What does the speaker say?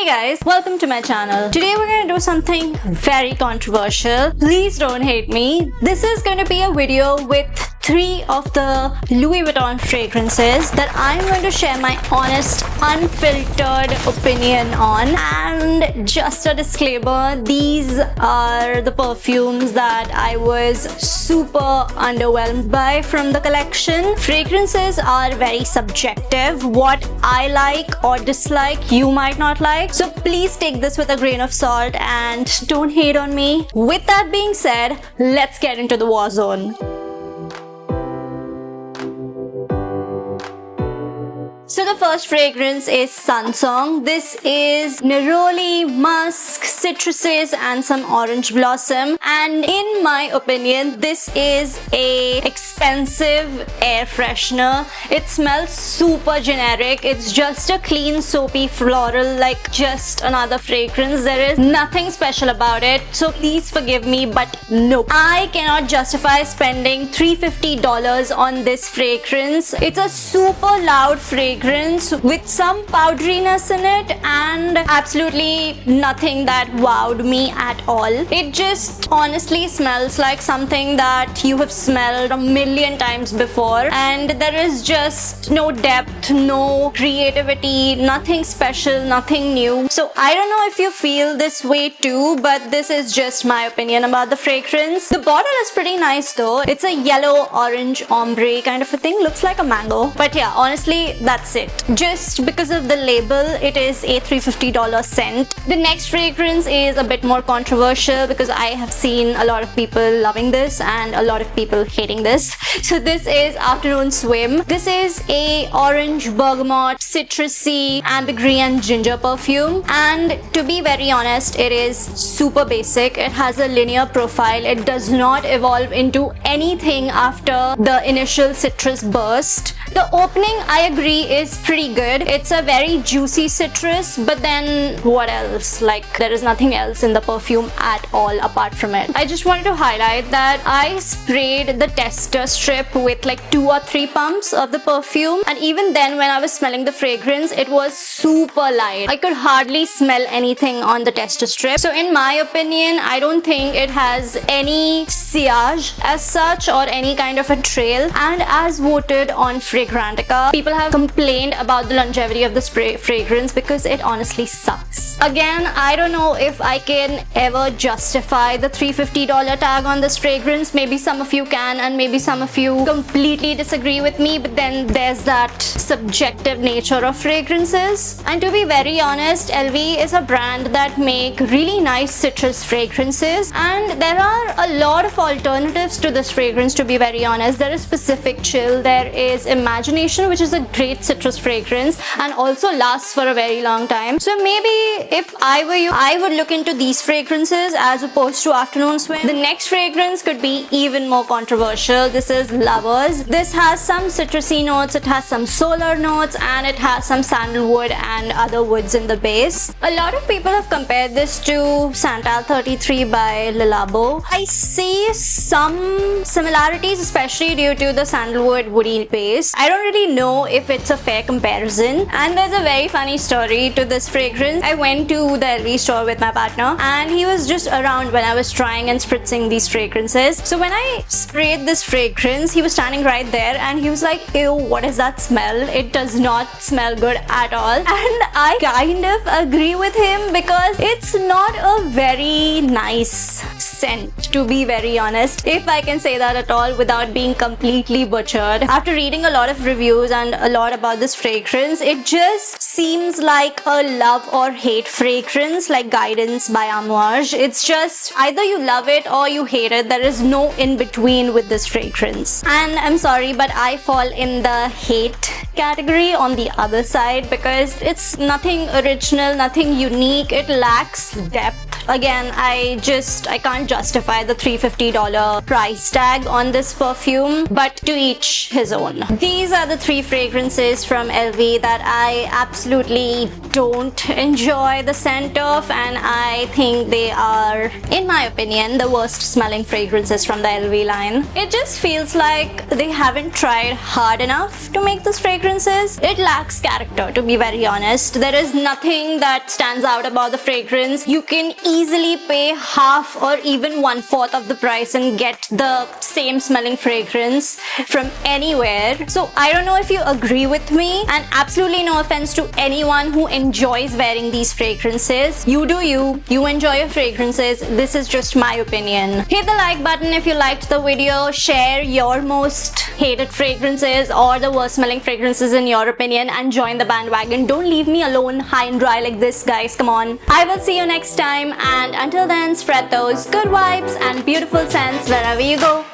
guys, welcome to my channel. Today we're gonna do something very controversial. Please don't hate me. This is gonna be a video with 3 of the Louis Vuitton fragrances that I'm going to share my honest, unfiltered opinion on. And just a disclaimer, these are the perfumes that I was super underwhelmed by from the collection. Fragrances are very subjective. What I like or dislike, you might not like. So please take this with a grain of salt and don't hate on me. With that being said, let's get into the war zone. So the first fragrance is Sunsong. This is neroli, musk, citruses and some orange blossom. And in my opinion, this is a expensive air freshener. It smells super generic. It's just a clean, soapy floral, like just another fragrance. There is nothing special about it. So please forgive me, but no. I cannot justify spending $350 on this fragrance. It's a super loud fragrance with some powderiness in it and absolutely nothing that wowed me at all. It just honestly smells like something that you have smelled a million times before, and there is just no depth, no creativity, nothing special, nothing new. So I don't know if you feel this way too, but this is just my opinion about the fragrance. The bottle is pretty nice though. It's a yellow orange ombre kind of a thing, looks like a mango. But yeah, honestly, that's it. Just because of the label, it is a $350 scent. The next fragrance is a bit more controversial because I have seen a lot of people loving this and a lot of people hating this. So this is Afternoon Swim. This is a orange, bergamot, citrusy, ambergris and ginger perfume. And to be very honest, it is super basic. It has a linear profile. It does not evolve into anything after the initial citrus burst. The opening, I agree, is pretty good. It's a very juicy citrus, but then what else? Like, there is nothing else in the perfume at all apart from it. I just wanted to highlight that I sprayed the tester strip with like 2 or 3 pumps of the perfume, and even then when I was smelling the fragrance, it was super light. I could hardly smell anything on the tester strip. So in my opinion, I don't think it has any sillage as such or any kind of a trail. And as voted on Fragrantica, people have complained about the longevity of this fragrance because it honestly sucks. Again, I don't know if I can ever justify the $350 tag on this fragrance. Maybe some of you can, and maybe some of you completely disagree with me, but then there's that subjective nature of fragrances. And to be very honest, LV is a brand that make really nice citrus fragrances, and there are a lot of alternatives to this fragrance, to be very honest. There is Pacific Chill, there is Imagination, which is a great citrus fragrance and also lasts for a very long time. So maybe if I were you, I would look into these fragrances as opposed to Afternoon Swim. The next fragrance could be even more controversial. This is Lovers. This has some citrusy notes, it has some solar notes, and it has some sandalwood and other woods in the base. A lot of people have compared this to Santal 33 by Le Labo. I see some similarities, especially due to the sandalwood woody base. I don't really know if it's a fair comparison. And there's a very funny story to this fragrance. I went to the LV store with my partner and he was just around when I was trying and spritzing these fragrances. So when I sprayed this fragrance, he was standing right there and he was like, ew, what is that smell? It does not smell good at all. And I kind of agree with him because it's not a very nice scent, to be very honest, if I can say that at all without being completely butchered. After reading a lot of reviews and a lot about this fragrance, it just seems like a love or hate fragrance, like Guidance by Amouage. It's just either you love it or you hate it. There is no in between with this fragrance. And I'm sorry, but I fall in the hate category on the other side because it's nothing original, nothing unique. It lacks depth, Again, I can't justify the $350 price tag on this perfume, but to each his own. These are the 3 fragrances from LV that I absolutely don't enjoy the scent of, and I think they are, in my opinion, the worst smelling fragrances from the LV line. It just feels like they haven't tried hard enough to make these fragrances. It lacks character, to be very honest. There is nothing that stands out about the fragrance. You can easily pay half or even 1/4 of the price and get the same smelling fragrance from anywhere. So I don't know if you agree with me, and absolutely no offense to anyone who enjoys wearing these fragrances. You do you enjoy your fragrances. This is just my opinion. Hit the like button if you liked the video. Share your most hated fragrances or the worst smelling fragrances in your opinion, and join the bandwagon. Don't leave me alone high and dry like this, guys. Come on. I will see you next time, and until then, spread those good vibes and beautiful scents wherever you go.